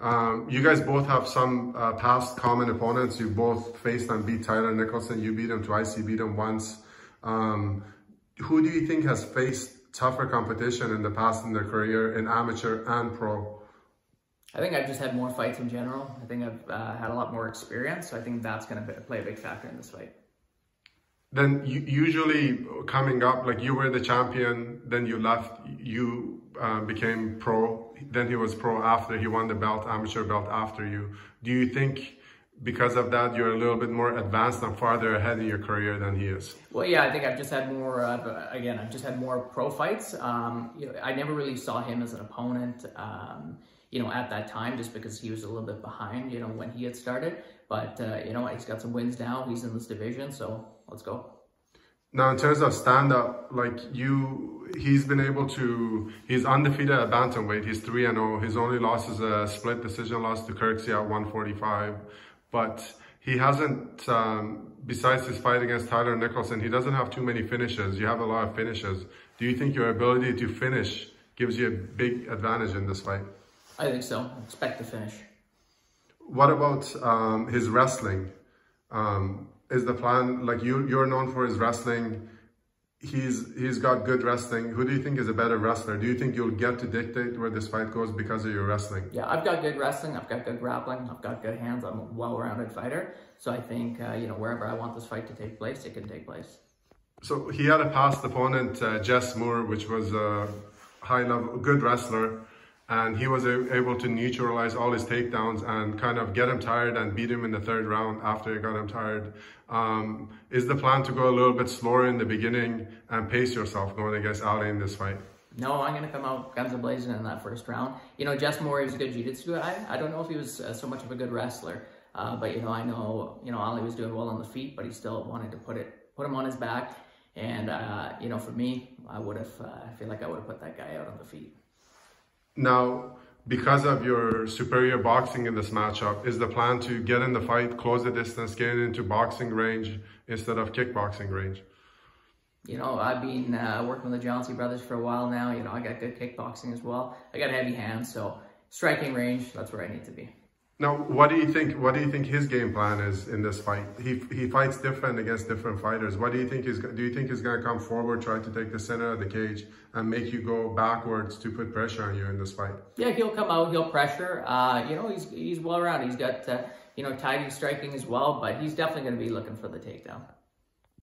You guys both have some past common opponents. You both faced and beat Tyler Nicholson. You beat him twice, he beat him once. Who do you think has faced tougher competition in the past in their career, in amateur and pro? I think I've just had more fights in general. I think I've had a lot more experience, so I think that's going to play a big factor in this fight. Then usually coming up, like you were the champion, then you left, you became pro, then he was pro after, he won the belt, amateur belt after you. Do you think because of that you're a little bit more advanced and farther ahead in your career than he is? Well, yeah, I think I've just had more, again, I've just had more pro fights. I never really saw him as an opponent, at that time, just because he was a little bit behind, when he had started. But, he's got some wins now, he's in this division, so let's go. Now, in terms of stand-up, he's undefeated at bantamweight. He's 3-0. His only loss is a split decision loss to Kirksey at 145. But he hasn't, besides his fight against Tyler Nicholson, he doesn't have too many finishes. You have a lot of finishes. Do you think your ability to finish gives you a big advantage in this fight? I think so. I expect to finish. What about his wrestling? Is the plan, you're known for his wrestling, he's got good wrestling. Who do you think is a better wrestler? Do you think you'll get to dictate where this fight goes because of your wrestling? Yeah, I've got good wrestling, I've got good grappling, I've got good hands, I'm a well-rounded fighter. So I think, wherever I want this fight to take place, it can take place. So he had a past opponent, Jess Moore, which was a high-level, good wrestler. And he was able to neutralize all his takedowns and kind of get him tired and beat him in the third round after he got him tired. Is the plan to go a little bit slower in the beginning and pace yourself going against Ali in this fight? No, I'm going to come out guns a-blazing in that first round. Jess Moore is a good jiu-jitsu guy. I don't know if he was so much of a good wrestler. But, I know, Ali was doing well on the feet, but he still wanted to put him on his back. And, for me, I feel like I would have put that guy out on the feet. Now, because of your superior boxing in this matchup, is the plan to get in the fight, close the distance, get into boxing range instead of kickboxing range? I've been working with the Johnson brothers for a while now. I got good kickboxing as well. I got heavy hands, so striking range, that's where I need to be. Now, what do you think his game plan is in this fight? He fights different against different fighters. What do you think he's going to come forward, try to take the center of the cage and make you go backwards to put pressure on you in this fight? Yeah, he'll come out, he'll pressure. He's well rounded. He's got tidy striking as well, but he's definitely going to be looking for the takedown.